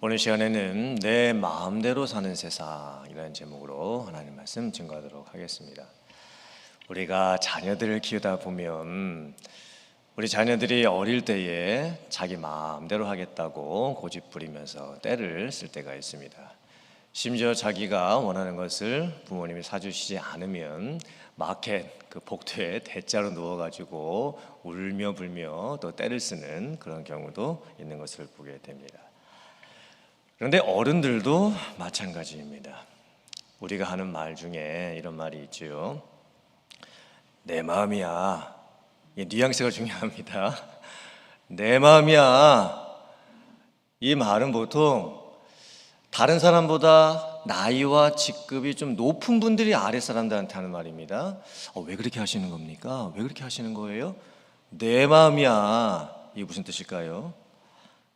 오늘 시간에는 내 마음대로 사는 세상이라는 제목으로 하나님 말씀 증거하도록 하겠습니다. 우리가 자녀들을 키우다 보면 우리 자녀들이 어릴 때에 자기 마음대로 하겠다고 고집부리면서 때를 쓸 때가 있습니다. 심지어 자기가 원하는 것을 부모님이 사주시지 않으면 마켓 그 복도에 대자로 누워가지고 울며 불며 또 때를 쓰는 그런 경우도 있는 것을 보게 됩니다. 그런데 어른들도 마찬가지입니다. 우리가 하는 말 중에 이런 말이 있죠. 내 마음이야. 이 뉘앙스가 중요합니다. 내 마음이야. 이 말은 보통 다른 사람보다 나이와 직급이 좀 높은 분들이 아래 사람들한테 하는 말입니다. 왜 그렇게 하시는 겁니까? 왜 그렇게 하시는 거예요? 내 마음이야. 이게 무슨 뜻일까요?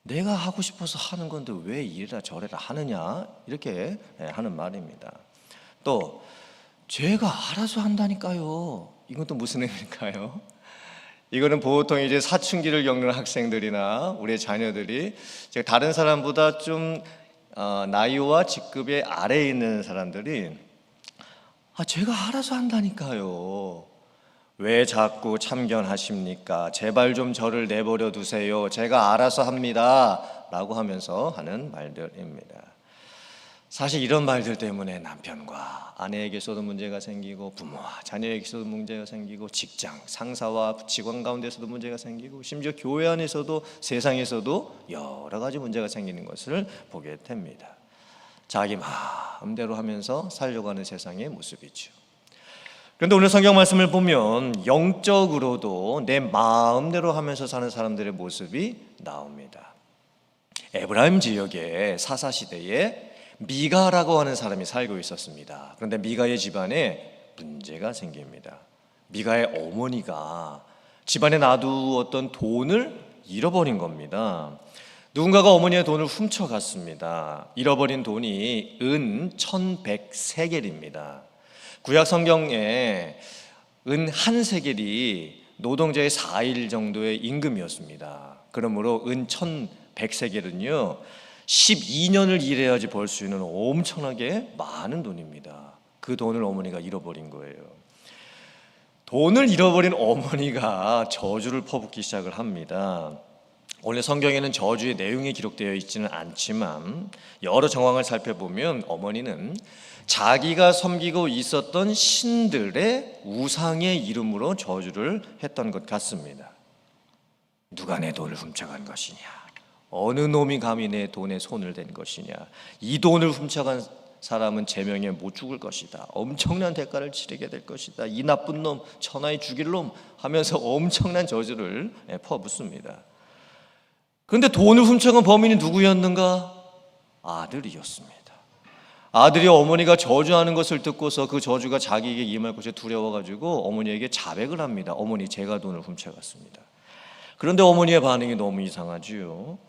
내가 하고 싶어서 하는 건데 왜 이래라 저래라 하느냐, 이렇게 하는 말입니다. 또 제가 알아서 한다니까요. 이건 또 무슨 의미일까요? 이거는 보통 이제 사춘기를 겪는 학생들이나 우리의 자녀들이 다른 사람보다 좀 나이와 직급의 아래에 있는 사람들이 제가 알아서 한다니까요. 왜 자꾸 참견하십니까? 제발 좀 저를 내버려 두세요. 제가 알아서 합니다. 라고 하면서 하는 말들입니다. 사실 이런 말들 때문에 남편과 아내에게서도 문제가 생기고 부모와 자녀에게서도 문제가 생기고 직장, 상사와 직원 가운데서도 문제가 생기고 심지어 교회 안에서도 세상에서도 여러 가지 문제가 생기는 것을 보게 됩니다. 자기 마음대로 하면서 살려고 하는 세상의 모습이죠. 그런데 오늘 성경 말씀을 보면 영적으로도 내 마음대로 하면서 사는 사람들의 모습이 나옵니다. 에브라임 지역의 사사시대에 미가라고 하는 사람이 살고 있었습니다. 그런데 미가의 집안에 문제가 생깁니다. 미가의 어머니가 집안에 놔두었던 돈을 잃어버린 겁니다. 누군가가 어머니의 돈을 훔쳐갔습니다. 잃어버린 돈이 은 1100세겔입니다. 구약 성경에 은 한 세겔이 노동자의 4일 정도의 임금이었습니다. 그러므로 은 1100세겔은요 12년을 일해야지 벌 수 있는 엄청나게 많은 돈입니다. 그 돈을 어머니가 잃어버린 거예요. 돈을 잃어버린 어머니가 저주를 퍼붓기 시작을 합니다. 원래 성경에는 저주의 내용이 기록되어 있지는 않지만 여러 정황을 살펴보면 어머니는 자기가 섬기고 있었던 신들의 우상의 이름으로 저주를 했던 것 같습니다. 누가 내 돈을 훔쳐간 것이냐? 어느 놈이 감히 내 돈에 손을 댄 것이냐? 이 돈을 훔쳐간 사람은 제명에 못 죽을 것이다. 엄청난 대가를 치르게 될 것이다. 이 나쁜 놈, 천하의 죽일 놈 하면서 엄청난 저주를 퍼붓습니다. 그런데 돈을 훔쳐간 범인이 누구였는가? 아들이었습니다. 아들이 어머니가 저주하는 것을 듣고서 그 저주가 자기에게 임할 것이 두려워가지고 어머니에게 자백을 합니다. 어머니, 제가 돈을 훔쳐갔습니다. 그런데 어머니의 반응이 너무 이상하지요.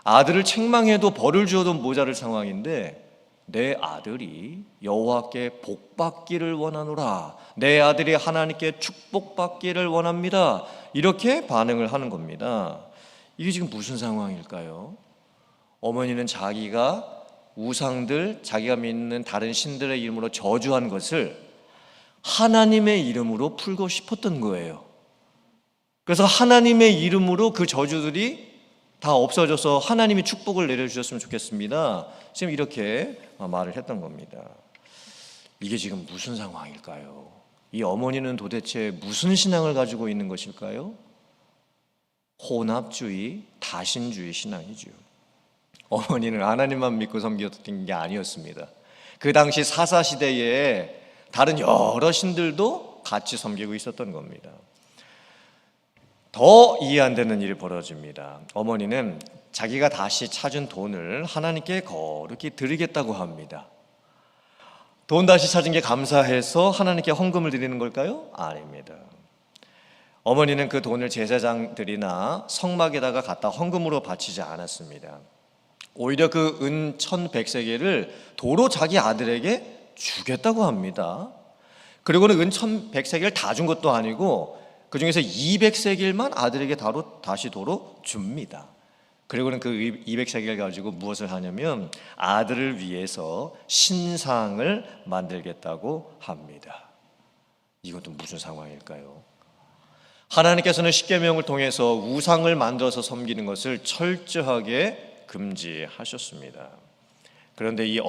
아들을 책망해도 벌을 주어도 모자랄 상황인데 내 아들이 여호와께 복받기를 원하노라. 내 아들이 하나님께 축복받기를 원합니다. 이렇게 반응을 하는 겁니다. 이게 지금 무슨 상황일까요? 어머니는 자기가 우상들, 자기가 믿는 다른 신들의 이름으로 저주한 것을 하나님의 이름으로 풀고 싶었던 거예요. 그래서 하나님의 이름으로 그 저주들이 다 없어져서 하나님이 축복을 내려주셨으면 좋겠습니다. 지금 이렇게 말을 했던 겁니다. 이게 지금 무슨 상황일까요? 이 어머니는 도대체 무슨 신앙을 가지고 있는 것일까요? 혼합주의, 다신주의 신앙이죠. 어머니는 하나님만 믿고 섬겼던 게 아니었습니다. 그 당시 사사시대에 다른 여러 신들도 같이 섬기고 있었던 겁니다. 더 이해 안 되는 일이 벌어집니다. 어머니는 자기가 다시 찾은 돈을 하나님께 거룩히 드리겠다고 합니다. 돈 다시 찾은 게 감사해서 하나님께 헌금을 드리는 걸까요? 아닙니다. 어머니는 그 돈을 제사장들이나 성막에다가 갖다 헌금으로 바치지 않았습니다. 오히려 그 은 1100세겔을 도로 자기 아들에게 주겠다고 합니다. 그리고는 은 1100세겔 다 준 것도 아니고 그 중에서 200세겔만 아들에게 다시 도로 줍니다. 그리고는 그 200세겔 가지고 무엇을 하냐면 아들을 위해서 신상을 만들겠다고 합니다. 이것도 무슨 상황일까요? 하나님께서는 십계명을 통해서 우상을 만들어서 섬기는 것을 철저하게 금지하셨습니다. 그런데 이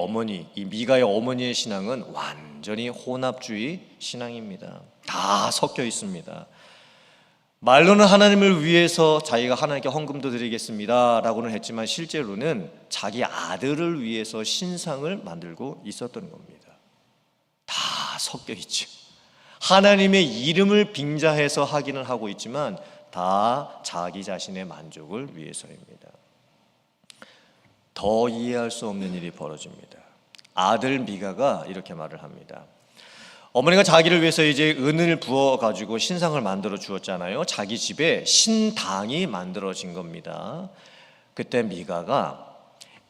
미가의 어머니의 신앙은 완전히 혼합주의 신앙입니다. 다 섞여 있습니다. 말로는 하나님을 위해서 자기가 하나님께 헌금도 드리겠습니다 라고는 했지만 실제로는 자기 아들을 위해서 신상을 만들고 있었던 겁니다. 다 섞여 있죠. 하나님의 이름을 빙자해서 하기는 하고 있지만 다 자기 자신의 만족을 위해서입니다. 더 이해할 수 없는 일이 벌어집니다. 아들 미가가 이렇게 말을 합니다. 어머니가 자기를 위해서 이제 은을 부어가지고 신상을 만들어 주었잖아요. 자기 집에 신당이 만들어진 겁니다. 그때 미가가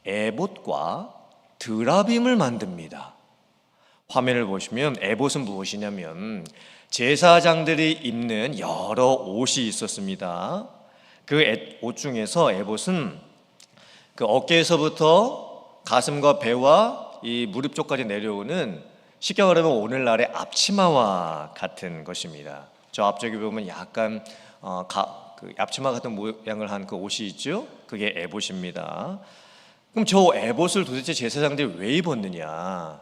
에봇과 드라빔을 만듭니다. 화면을 보시면 에봇은 무엇이냐면 제사장들이 입는 여러 옷이 있었습니다. 그 옷 중에서 에봇은 그 어깨에서부터 가슴과 배와 이 무릎 쪽까지 내려오는, 쉽게 말하면 오늘날의 앞치마와 같은 것입니다. 저 앞쪽에 보면 약간 그 앞치마 같은 모양을 한 그 옷이 있죠. 그게 에봇입니다. 그럼 저 에봇을 도대체 제사장들이 왜 입었느냐?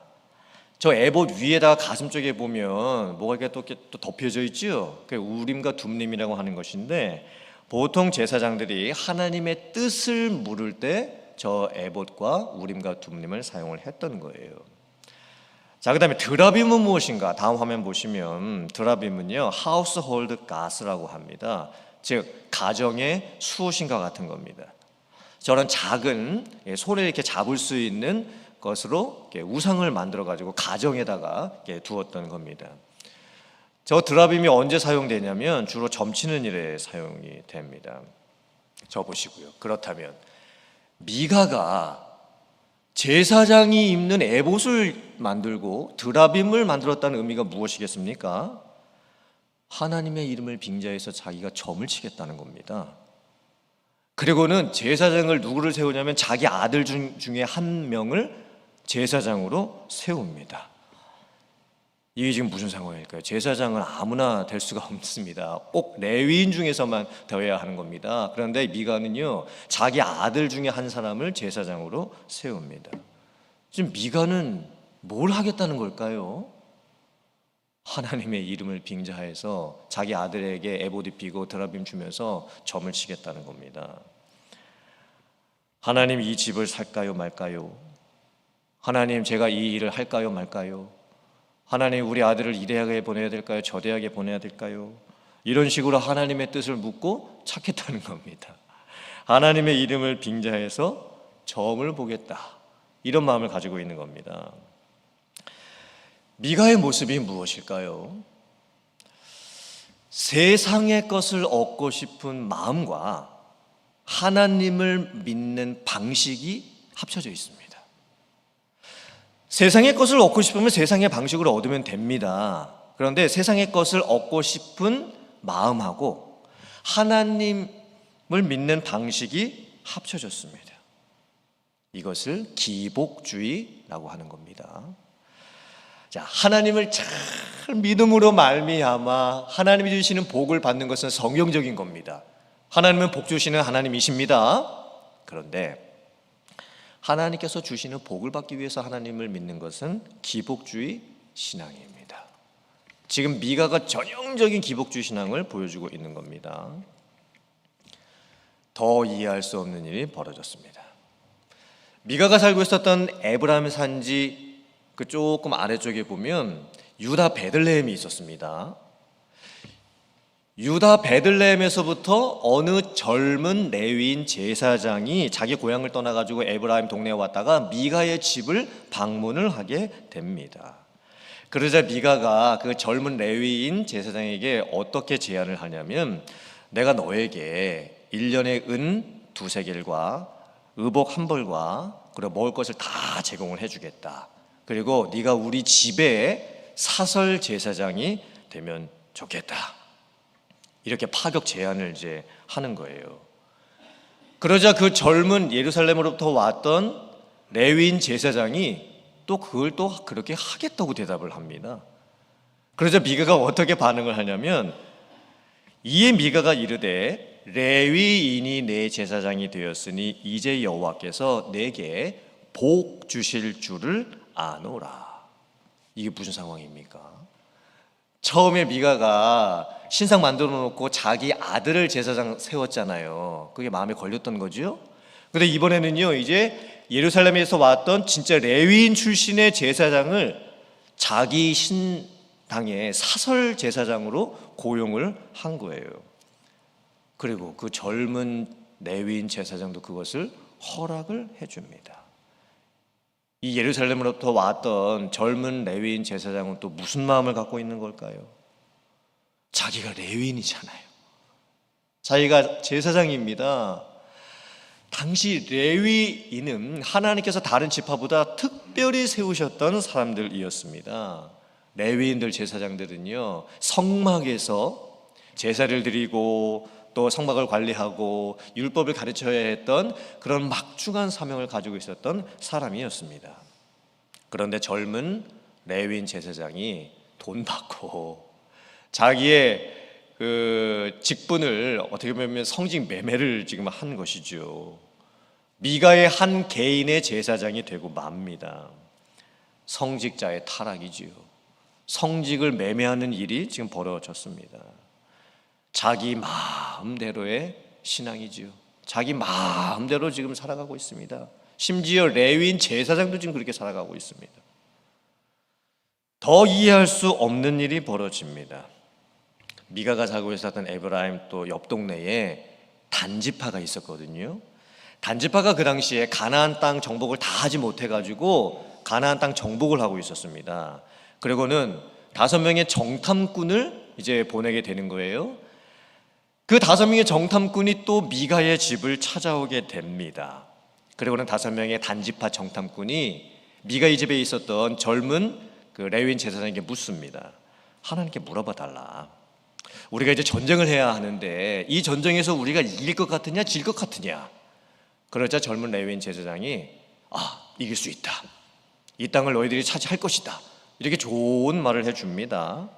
저 에봇 위에다가 가슴 쪽에 보면 뭐가 이렇게 또 덮여져 있죠. 그게 우림과 둠림이라고 하는 것인데, 보통 제사장들이 하나님의 뜻을 물을 때 저 에봇과 우림과 둠림을 사용을 했던 거예요. 자, 그 다음에 드라빔은 무엇인가? 다음 화면 보시면 드라빔은요, household gods라고 합니다. 즉 가정의 수호신과 같은 겁니다. 저런 작은 손에 이렇게 잡을 수 있는 것으로 우상을 만들어 가지고 가정에다가 두었던 겁니다. 저 드라빔이 언제 사용되냐면 주로 점치는 일에 사용이 됩니다. 저 보시고요. 그렇다면 미가가 제사장이 입는 에봇을 만들고 드라빔을 만들었다는 의미가 무엇이겠습니까? 하나님의 이름을 빙자해서 자기가 점을 치겠다는 겁니다. 그리고는 제사장을 누구를 세우냐면 자기 아들 중에 한 명을 제사장으로 세웁니다. 이게 지금 무슨 상황일까요? 제사장은 아무나 될 수가 없습니다. 꼭 레위인 중에서만 되어야 하는 겁니다. 그런데 미가는요, 자기 아들 중에 한 사람을 제사장으로 세웁니다. 지금 미가는 뭘 하겠다는 걸까요? 하나님의 이름을 빙자해서 자기 아들에게 에봇 입히고 드라빔 주면서 점을 치겠다는 겁니다. 하나님, 이 집을 살까요 말까요? 하나님, 제가 이 일을 할까요 말까요? 하나님, 우리 아들을 이 대학에 보내야 될까요? 저 대학에 보내야 될까요? 이런 식으로 하나님의 뜻을 묻고 찾겠다는 겁니다. 하나님의 이름을 빙자해서 점을 보겠다, 이런 마음을 가지고 있는 겁니다. 미가의 모습이 무엇일까요? 세상의 것을 얻고 싶은 마음과 하나님을 믿는 방식이 합쳐져 있습니다. 세상의 것을 얻고 싶으면 세상의 방식으로 얻으면 됩니다. 그런데 세상의 것을 얻고 싶은 마음하고 하나님을 믿는 방식이 합쳐졌습니다. 이것을 기복주의라고 하는 겁니다. 자, 하나님을 잘 믿음으로 말미암아 하나님이 주시는 복을 받는 것은 성경적인 겁니다. 하나님은 복 주시는 하나님이십니다. 그런데 하나님께서 주시는 복을 받기 위해서 하나님을 믿는 것은 기복주의 신앙입니다. 지금 미가가 전형적인 기복주의 신앙을 보여주고 있는 겁니다. 더 이해할 수 없는 일이 벌어졌습니다. 미가가 살고 있었던 에브라임 산지 그 조금 아래쪽에 보면 유다 베들레헴이 있었습니다. 유다 베들레헴에서부터 어느 젊은 레위인 제사장이 자기 고향을 떠나가지고 에브라임 동네에 왔다가 미가의 집을 방문을 하게 됩니다. 그러자 미가가 그 젊은 레위인 제사장에게 어떻게 제안을 하냐면, 내가 너에게 1년의 은 2세겔과 의복 1벌과 그리고 먹을 것을 다 제공을 해주겠다. 그리고 네가 우리 집에 사설 제사장이 되면 좋겠다. 이렇게 파격 제안을 이제 하는 거예요. 그러자 그 젊은 예루살렘으로부터 왔던 레위인 제사장이 또 그걸 또 그렇게 하겠다고 대답을 합니다. 그러자 미가가 어떻게 반응을 하냐면, 이에 미가가 이르되 레위인이 내 제사장이 되었으니 이제 여호와께서 내게 복 주실 줄을 아노라. 이게 무슨 상황입니까? 처음에 미가가 신상 만들어 놓고 자기 아들을 제사장 세웠잖아요. 그게 마음에 걸렸던 거죠. 근데 이번에는요, 이제 예루살렘에서 왔던 진짜 레위인 출신의 제사장을 자기 신당의 사설 제사장으로 고용을 한 거예요. 그리고 그 젊은 레위인 제사장도 그것을 허락을 해줍니다. 이 예루살렘으로부터 왔던 젊은 레위인 제사장은 또 무슨 마음을 갖고 있는 걸까요? 자기가 레위인이잖아요. 자기가 제사장입니다. 당시 레위인은 하나님께서 다른 지파보다 특별히 세우셨던 사람들이었습니다. 레위인들 제사장들은요, 성막에서 제사를 드리고 또 성막을 관리하고 율법을 가르쳐야 했던 그런 막중한 사명을 가지고 있었던 사람이었습니다. 그런데 젊은 레위인 제사장이 돈 받고 자기의 그 직분을 어떻게 보면 성직 매매를 지금 한 것이죠. 미가의 한 개인의 제사장이 되고 맙니다. 성직자의 타락이지요. 성직을 매매하는 일이 지금 벌어졌습니다. 자기 마음대로의 신앙이지요. 자기 마음대로 지금 살아가고 있습니다. 심지어 레위인 제사장도 지금 그렇게 살아가고 있습니다. 더 이해할 수 없는 일이 벌어집니다. 미가가 살고 있었던 에브라임 또 옆 동네에 단지파가 있었거든요. 단지파가 그 당시에 가나안 땅 정복을 다 하지 못해가지고 가나안 땅 정복을 하고 있었습니다. 그리고는 5명의 정탐꾼을 이제 보내게 되는 거예요. 그 5명의 정탐꾼이 또 미가의 집을 찾아오게 됩니다. 그리고는 5명의 단지파 정탐꾼이 미가의 집에 있었던 젊은 그 레위인 제사장에게 묻습니다. 하나님께 물어봐 달라. 우리가 이제 전쟁을 해야 하는데 이 전쟁에서 우리가 이길 것 같으냐 질 것 같으냐. 그러자 젊은 레위인 제사장이 이길 수 있다. 이 땅을 너희들이 차지할 것이다. 이렇게 좋은 말을 해줍니다.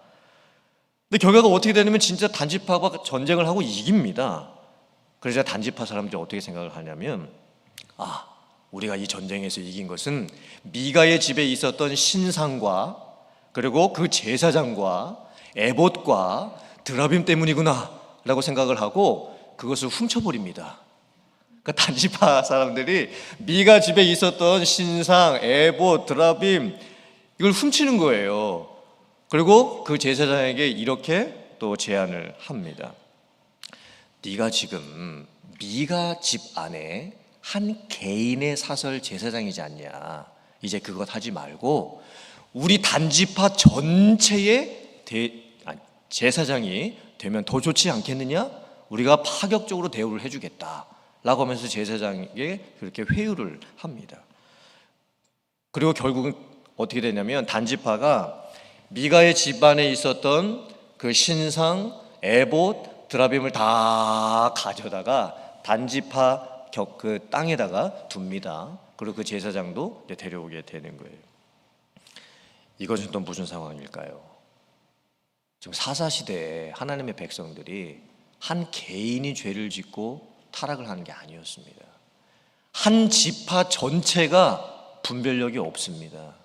근데 결과가 어떻게 되냐면 진짜 단지파가 전쟁을 하고 이깁니다. 그러자 단지파 사람들이 어떻게 생각을 하냐면 우리가 이 전쟁에서 이긴 것은 미가의 집에 있었던 신상과 그리고 그 제사장과 에봇과 드라빔 때문이구나 라고 생각을 하고 그것을 훔쳐버립니다. 그러니까 단지파 사람들이 미가 집에 있었던 신상, 에봇, 드라빔 이걸 훔치는 거예요. 그리고 그 제사장에게 이렇게 또 제안을 합니다. 네가 지금 미가 집 안에 한 개인의 사설 제사장이지 않냐. 이제 그것 하지 말고 우리 단지파 전체의 제사장이 되면 더 좋지 않겠느냐? 우리가 파격적으로 대우를 해주겠다 라고 하면서 제사장에게 그렇게 회유를 합니다. 그리고 결국은 어떻게 되냐면 단지파가 미가의 집안에 있었던 그 신상, 에봇, 드라빔을 다 가져다가 단지파 그 땅에다가 둡니다. 그리고 그 제사장도 데려오게 되는 거예요. 이것은 또 무슨 상황일까요? 지금 사사시대에 하나님의 백성들이 한 개인이 죄를 짓고 타락을 하는 게 아니었습니다. 한 지파 전체가 분별력이 없습니다.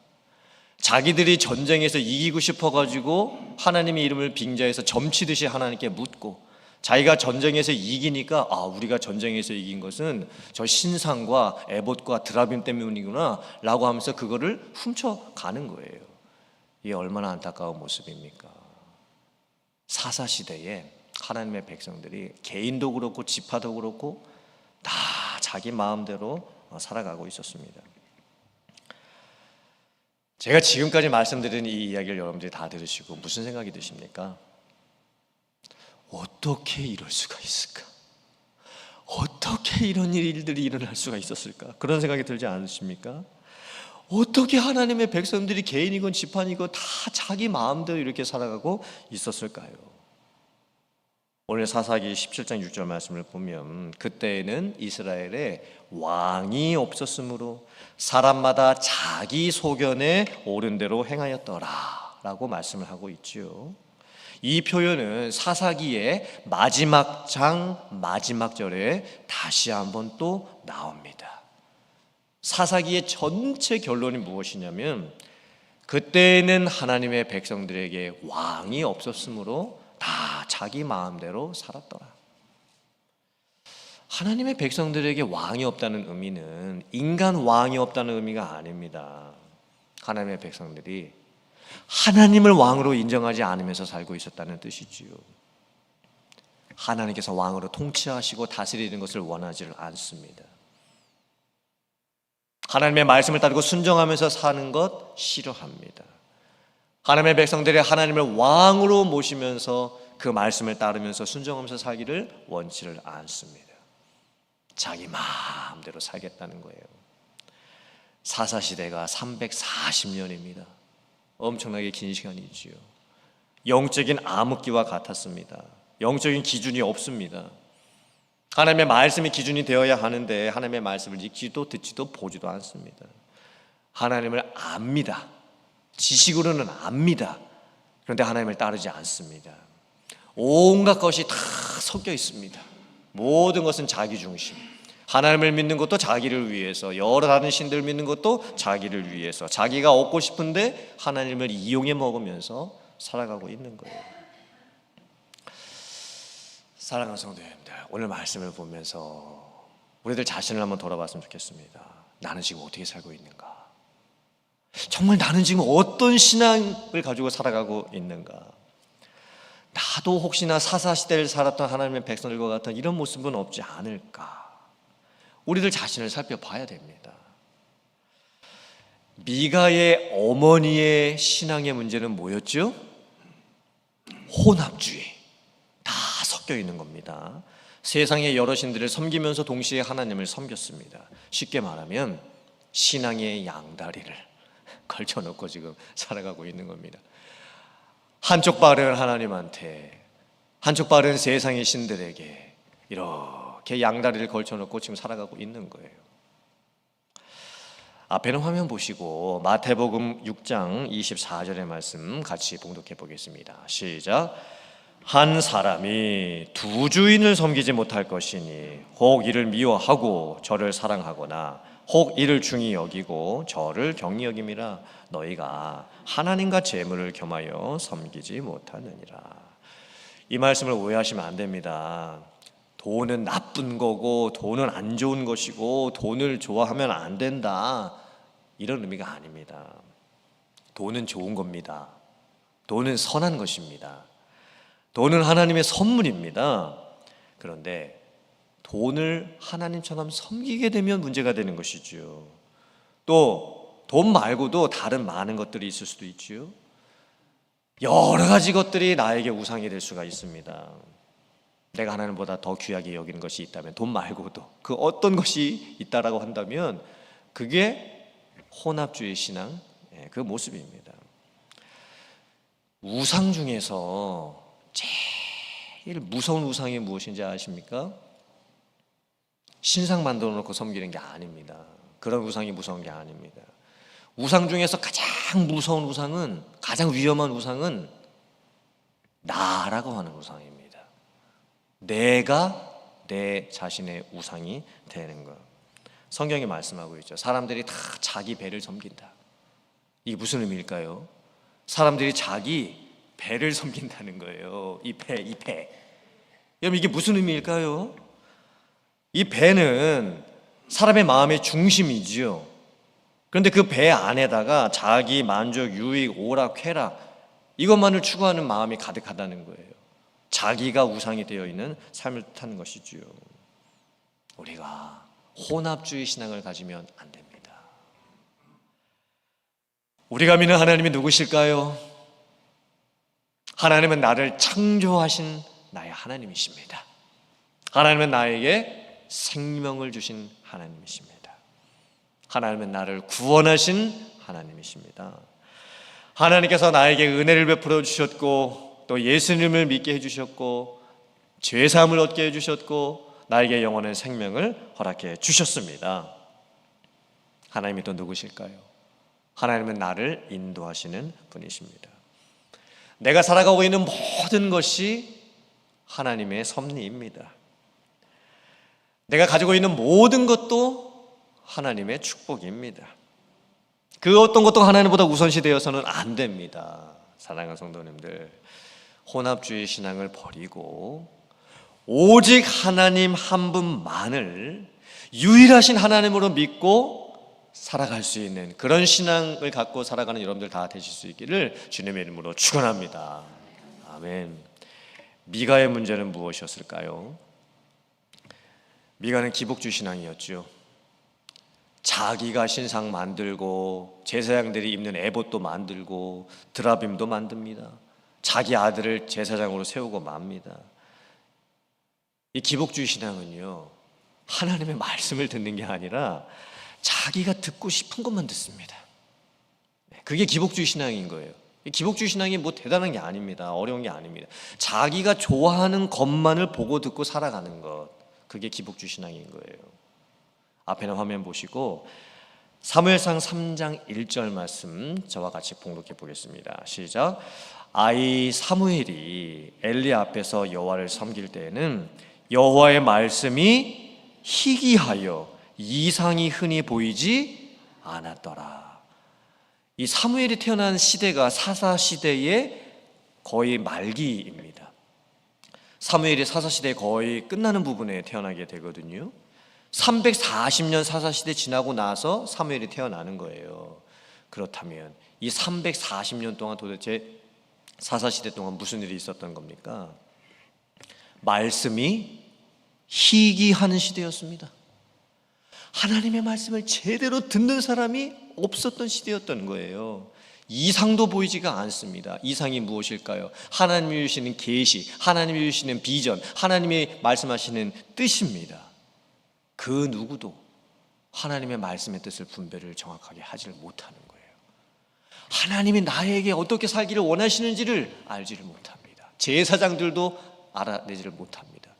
자기들이 전쟁에서 이기고 싶어가지고 하나님의 이름을 빙자해서 점치듯이 하나님께 묻고 자기가 전쟁에서 이기니까 우리가 전쟁에서 이긴 것은 저 신상과 에봇과 드라빔 때문이구나 라고 하면서 그거를 훔쳐가는 거예요. 이게 얼마나 안타까운 모습입니까? 사사시대에 하나님의 백성들이 개인도 그렇고 지파도 그렇고 다 자기 마음대로 살아가고 있었습니다. 제가 지금까지 말씀드린 이 이야기를 여러분들이 다 들으시고 무슨 생각이 드십니까? 어떻게 이럴 수가 있을까? 어떻게 이런 일들이 일어날 수가 있었을까? 그런 생각이 들지 않으십니까? 어떻게 하나님의 백성들이 개인이건 집안이건 다 자기 마음대로 이렇게 살아가고 있었을까요? 오늘 사사기 17장 6절 말씀을 보면 그때에는 이스라엘에 왕이 없었으므로 사람마다 자기 소견에 옳은 대로 행하였더라 라고 말씀을 하고 있지요. 이 표현은 사사기의 마지막 장 마지막 절에 다시 한번 또 나옵니다. 사사기의 전체 결론이 무엇이냐면 그때는 하나님의 백성들에게 왕이 없었으므로 다 자기 마음대로 살았더라. 하나님의 백성들에게 왕이 없다는 의미는 인간 왕이 없다는 의미가 아닙니다. 하나님의 백성들이 하나님을 왕으로 인정하지 않으면서 살고 있었다는 뜻이지요. 하나님께서 왕으로 통치하시고 다스리는 것을 원하지 않습니다. 하나님의 말씀을 따르고 순종하면서 사는 것 싫어합니다. 하나님의 백성들이 하나님을 왕으로 모시면서 그 말씀을 따르면서 순종하면서 살기를 원치를 않습니다. 자기 마음대로 살겠다는 거예요. 사사시대가 340년입니다. 엄청나게 긴 시간이지요. 영적인 암흑기와 같았습니다. 영적인 기준이 없습니다. 하나님의 말씀이 기준이 되어야 하는데 하나님의 말씀을 읽지도 듣지도 보지도 않습니다. 하나님을 압니다. 지식으로는 압니다. 그런데 하나님을 따르지 않습니다. 온갖 것이 다 섞여 있습니다. 모든 것은 자기 중심. 하나님을 믿는 것도 자기를 위해서, 여러 다른 신들을 믿는 것도 자기를 위해서, 자기가 얻고 싶은데 하나님을 이용해 먹으면서 살아가고 있는 거예요. 사랑하는 성도님들, 오늘 말씀을 보면서 우리들 자신을 한번 돌아봤으면 좋겠습니다. 나는 지금 어떻게 살고 있는가? 정말 나는 지금 어떤 신앙을 가지고 살아가고 있는가? 나도 혹시나 사사시대를 살았던 하나님의 백성들과 같은 이런 모습은 없지 않을까? 우리들 자신을 살펴봐야 됩니다. 미가의 어머니의 신앙의 문제는 뭐였죠? 혼합주의. 다 섞여 있는 겁니다. 세상의 여러 신들을 섬기면서 동시에 하나님을 섬겼습니다. 쉽게 말하면 신앙의 양다리를 걸쳐놓고 지금 살아가고 있는 겁니다. 한쪽 발은 하나님한테, 한쪽 발은 세상의 신들에게 이렇게 양다리를 걸쳐놓고 지금 살아가고 있는 거예요. 앞에는 화면 보시고 마태복음 6장 24절의 말씀 같이 봉독해 보겠습니다. 시작. 한 사람이 두 주인을 섬기지 못할 것이니 혹 이를 미워하고 저를 사랑하거나 혹 이를 중히 여기고 저를 경히 여김이라. 너희가 하나님과 재물을 겸하여 섬기지 못하느니라. 이 말씀을 오해하시면 안 됩니다. 돈은 나쁜 거고 돈은 안 좋은 것이고 돈을 좋아하면 안 된다, 이런 의미가 아닙니다. 돈은 좋은 겁니다. 돈은 선한 것입니다. 돈은 하나님의 선물입니다. 그런데 돈을 하나님처럼 섬기게 되면 문제가 되는 것이죠. 또 돈 말고도 다른 많은 것들이 있을 수도 있죠. 여러 가지 것들이 나에게 우상이 될 수가 있습니다. 내가 하나님보다 더 귀하게 여기는 것이 있다면, 돈 말고도 그 어떤 것이 있다라고 한다면 그게 혼합주의 신앙, 그 모습입니다. 우상 중에서 제일 무서운 우상이 무엇인지 아십니까? 신상 만들어 놓고 섬기는 게 아닙니다. 그런 우상이 무서운 게 아닙니다. 우상 중에서 가장 무서운 우상은, 가장 위험한 우상은 나라고 하는 우상입니다. 내가 내 자신의 우상이 되는 것. 성경이 말씀하고 있죠. 사람들이 다 자기 배를 섬긴다. 이게 무슨 의미일까요? 사람들이 자기 배를 섬긴다는 거예요. 이 배. 여러분, 이게 무슨 의미일까요? 이 배는 사람의 마음의 중심이지요. 그런데 그 배 안에다가 자기 만족, 유익, 오락, 쾌락, 이것만을 추구하는 마음이 가득하다는 거예요. 자기가 우상이 되어 있는 삶을 뜻하는 것이지요. 우리가 혼합주의 신앙을 가지면 안 됩니다. 우리가 믿는 하나님이 누구실까요? 하나님은 나를 창조하신 나의 하나님이십니다. 하나님은 나에게 생명을 주신 하나님이십니다. 하나님은 나를 구원하신 하나님이십니다. 하나님께서 나에게 은혜를 베풀어 주셨고 또 예수님을 믿게 해주셨고 죄사함을 얻게 해주셨고 나에게 영원한 생명을 허락해 주셨습니다. 하나님이 또 누구실까요? 하나님은 나를 인도하시는 분이십니다. 내가 살아가고 있는 모든 것이 하나님의 섭리입니다. 내가 가지고 있는 모든 것도 하나님의 축복입니다. 그 어떤 것도 하나님보다 우선시되어서는 안 됩니다. 사랑하는 성도님들, 혼합주의 신앙을 버리고 오직 하나님 한 분만을 유일하신 하나님으로 믿고 살아갈 수 있는 그런 신앙을 갖고 살아가는 여러분들 다 되실 수 있기를 주님의 이름으로 축원합니다. 아멘. 미가의 문제는 무엇이었을까요? 미가는 기복주의 신앙이었죠. 자기가 신상 만들고 제사장들이 입는 에봇도 만들고 드라빔도 만듭니다. 자기 아들을 제사장으로 세우고 맙니다. 이 기복주의 신앙은요, 하나님의 말씀을 듣는 게 아니라 자기가 듣고 싶은 것만 듣습니다. 그게 기복주의 신앙인 거예요. 기복주의 신앙이 뭐 대단한 게 아닙니다. 어려운 게 아닙니다. 자기가 좋아하는 것만을 보고 듣고 살아가는 것, 그게 기복주의 신앙인 거예요. 앞에는 화면 보시고 사무엘상 3장 1절 말씀 저와 같이 봉독해 보겠습니다. 시작. 아이 사무엘이 엘리 앞에서 여호와를 섬길 때에는 여호와의 말씀이 희귀하여 이상이 흔히 보이지 않았더라. 이 사무엘이 태어난 시대가 사사시대의 거의 말기입니다. 사무엘이 사사시대 거의 끝나는 부분에 태어나게 되거든요. 340년 사사시대 지나고 나서 사무엘이 태어나는 거예요. 그렇다면 이 340년 동안 도대체 사사시대 동안 무슨 일이 있었던 겁니까? 말씀이 희귀하는 시대였습니다. 하나님의 말씀을 제대로 듣는 사람이 없었던 시대였던 거예요. 이상도 보이지가 않습니다. 이상이 무엇일까요? 하나님이 주시는 계시, 하나님이 주시는 비전, 하나님이 말씀하시는 뜻입니다. 그 누구도 하나님의 말씀의 뜻을 분별을 정확하게 하지를 못하는 거예요. 하나님이 나에게 어떻게 살기를 원하시는지를 알지를 못합니다. 제사장들도 알아내지를 못합니다.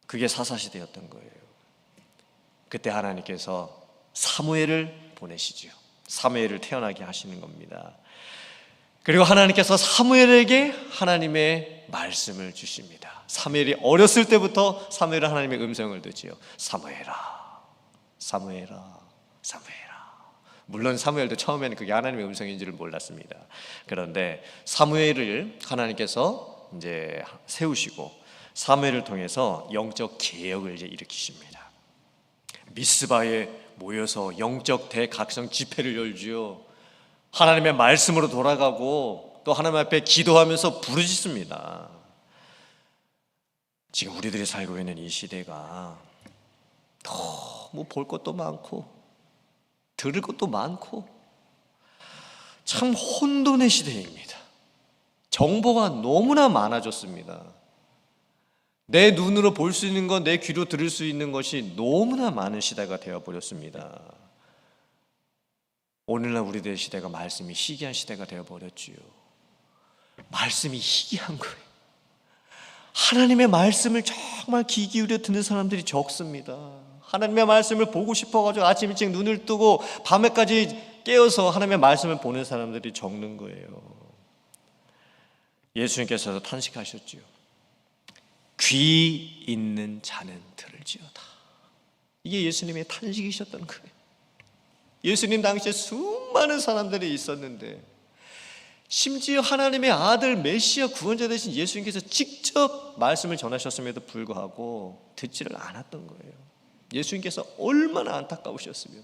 그게 사사시대였던 거예요. 그때 하나님께서 사무엘을 보내시죠. 사무엘을 태어나게 하시는 겁니다. 그리고 하나님께서 사무엘에게 하나님의 말씀을 주십니다. 사무엘이 어렸을 때부터 사무엘은 하나님의 음성을 듣지요. 사무엘아, 사무엘아, 사무엘아. 물론 사무엘도 처음에는 그게 하나님의 음성인지를 몰랐습니다. 그런데 사무엘을 하나님께서 이제 세우시고 사무엘을 통해서 영적 개혁을 이제 일으키십니다. 미스바에 모여서 영적 대각성 집회를 열지요. 하나님의 말씀으로 돌아가고 또 하나님 앞에 기도하면서 부르짖습니다. 지금 우리들이 살고 있는 이 시대가 너무 볼 것도 많고 들을 것도 많고 참 혼돈의 시대입니다. 정보가 너무나 많아졌습니다. 내 눈으로 볼 수 있는 것, 내 귀로 들을 수 있는 것이 너무나 많은 시대가 되어버렸습니다. 오늘날 우리들의 시대가 말씀이 희귀한 시대가 되어버렸지요. 말씀이 희귀한 거예요. 하나님의 말씀을 정말 귀 기울여 듣는 사람들이 적습니다. 하나님의 말씀을 보고 싶어가지고 아침 일찍 눈을 뜨고 밤에까지 깨어서 하나님의 말씀을 보는 사람들이 적는 거예요. 예수님께서도 탄식하셨지요. 귀 있는 자는 들을지어다. 이게 예수님의 탄식이셨던 거예요. 예수님 당시에 수많은 사람들이 있었는데 심지어 하나님의 아들 메시아 구원자 되신 예수님께서 직접 말씀을 전하셨음에도 불구하고 듣지를 않았던 거예요. 예수님께서 얼마나 안타까우셨으면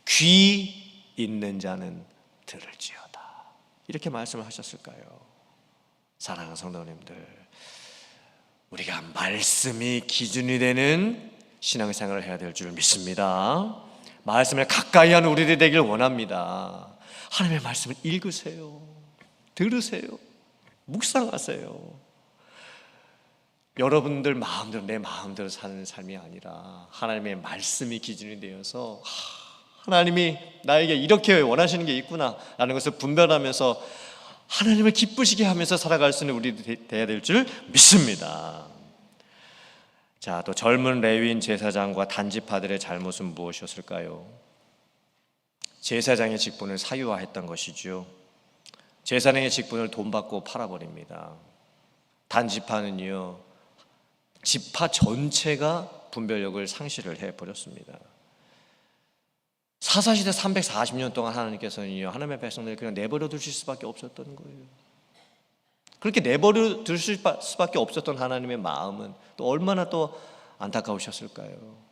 귀 있는 자는 들을지어다 이렇게 말씀을 하셨을까요? 사랑하는 성도님들, 우리가 말씀이 기준이 되는 신앙생활을 해야 될 줄 믿습니다. 말씀을 가까이 하는 우리들이 되길 원합니다. 하나님의 말씀을 읽으세요. 들으세요. 묵상하세요. 여러분들 마음대로 내 마음대로 사는 삶이 아니라 하나님의 말씀이 기준이 되어서 하나님이 나에게 이렇게 원하시는 게 있구나 라는 것을 분별하면서 하나님을 기쁘시게 하면서 살아갈 수 있는 우리들이 되어야 될 줄 믿습니다. 자, 또 젊은 레위인 제사장과 단지파들의 잘못은 무엇이었을까요? 제사장의 직분을 사유화했던 것이죠. 제사장의 직분을 돈 받고 팔아버립니다. 단지파는요, 지파 전체가 분별력을 상실을 해버렸습니다. 사사시대 340년 동안 하나님께서는요, 하나님의 백성들을 그냥 내버려 두실 수밖에 없었던 거예요. 그렇게 내버려 두실 수밖에 없었던 하나님의 마음은 또 얼마나 또 안타까우셨을까요?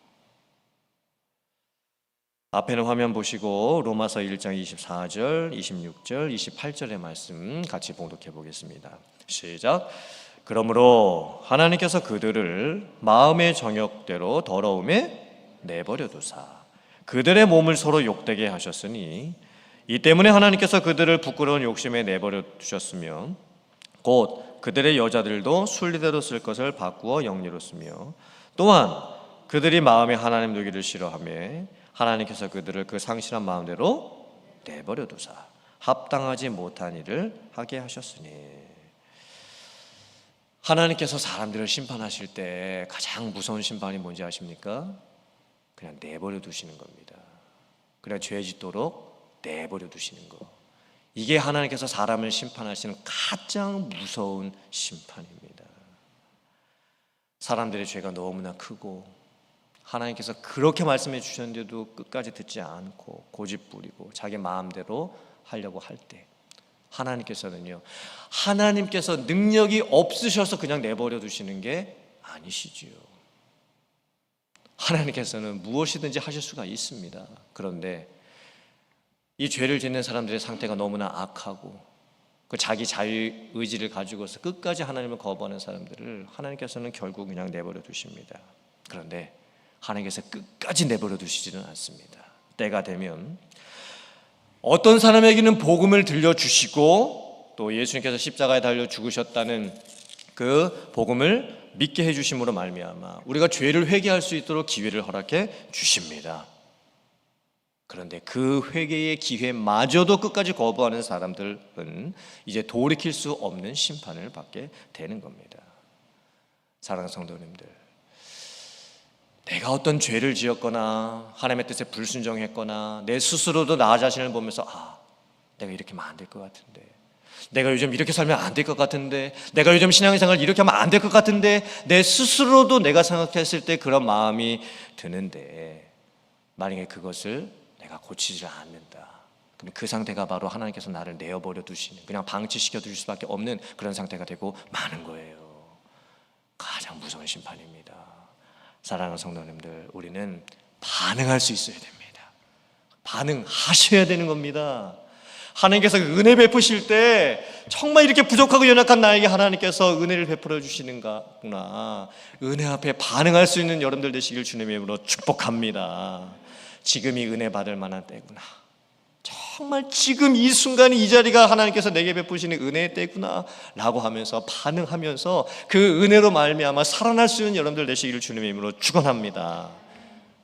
앞에는 화면 보시고 로마서 1장 24절, 26절, 28절의 말씀 같이 봉독해 보겠습니다. 시작. 그러므로 하나님께서 그들을 마음의 정욕대로 더러움에 내버려 두사 그들의 몸을 서로 욕되게 하셨으니 이 때문에 하나님께서 그들을 부끄러운 욕심에 내버려 두셨으며 곧 그들의 여자들도 순리대로 쓸 것을 바꾸어 영리로 쓰며 또한 그들이 마음에 하나님 두기를 싫어하며 하나님께서 그들을 그 상실한 마음대로 내버려 두사 합당하지 못한 일을 하게 하셨으니. 하나님께서 사람들을 심판하실 때 가장 무서운 심판이 뭔지 아십니까? 그냥 내버려 두시는 겁니다. 그냥 죄 짓도록 내버려 두시는 거. 이게 하나님께서 사람을 심판하시는 가장 무서운 심판입니다. 사람들의 죄가 너무나 크고 하나님께서 그렇게 말씀해 주셨는데도 끝까지 듣지 않고 고집부리고 자기 마음대로 하려고 할 때 하나님께서는요, 하나님께서 능력이 없으셔서 그냥 내버려 두시는 게 아니시지요. 하나님께서는 무엇이든지 하실 수가 있습니다. 그런데 이 죄를 짓는 사람들의 상태가 너무나 악하고 그 자기 자유의지를 가지고서 끝까지 하나님을 거부하는 사람들을 하나님께서는 결국 그냥 내버려 두십니다. 그런데 하나님께서 끝까지 내버려 두시지는 않습니다. 때가 되면 어떤 사람에게는 복음을 들려주시고 또 예수님께서 십자가에 달려 죽으셨다는 그 복음을 믿게 해주심으로 말미암아 우리가 죄를 회개할 수 있도록 기회를 허락해 주십니다. 그런데 그 회개의 기회마저도 끝까지 거부하는 사람들은 이제 돌이킬 수 없는 심판을 받게 되는 겁니다. 사랑하는 성도님들, 내가 어떤 죄를 지었거나 하나님의 뜻에 불순종했거나 내 스스로도 나 자신을 보면서 내가 이렇게 하면 안 될 것 같은데, 내가 요즘 이렇게 살면 안 될 것 같은데, 내가 요즘 신앙생활 이렇게 하면 안 될 것 같은데, 내 스스로도 내가 생각했을 때 그런 마음이 드는데 만약에 그것을 내가 고치지 않는다, 그럼 그 상태가 바로 하나님께서 나를 내어버려 두시는, 그냥 방치시켜 두실 수밖에 없는 그런 상태가 되고 마는 거예요. 가장 무서운 심판입니다. 사랑하는 성도님들, 우리는 반응할 수 있어야 됩니다. 반응하셔야 되는 겁니다. 하나님께서 은혜 베푸실 때 정말 이렇게 부족하고 연약한 나에게 하나님께서 은혜를 베풀어 주시는구나, 은혜 앞에 반응할 수 있는 여러분들 되시길 주님의 이름으로 축복합니다. 지금이 은혜 받을 만한 때구나, 정말 지금 이 순간이 이 자리가 하나님께서 내게 베푸시는 은혜의 때구나 라고 하면서 반응하면서 그 은혜로 말미암아 살아날 수 있는 여러분들 되시기를 주님의 이름으로 축원합니다.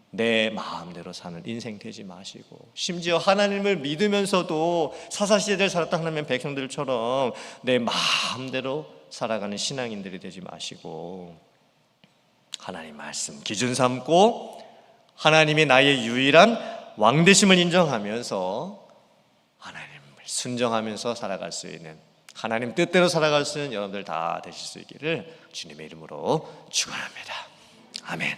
내 마음대로 사는 인생 되지 마시고, 심지어 하나님을 믿으면서도 사사시대를 살았던 하나님의 백성들처럼 내 마음대로 살아가는 신앙인들이 되지 마시고, 하나님 말씀 기준 삼고 하나님이 나의 유일한 왕되심을 인정하면서 하나님을 순종하면서 살아갈 수 있는, 하나님 뜻대로 살아갈 수 있는 여러분들 다 되실 수 있기를 주님의 이름으로 축원합니다. 아멘.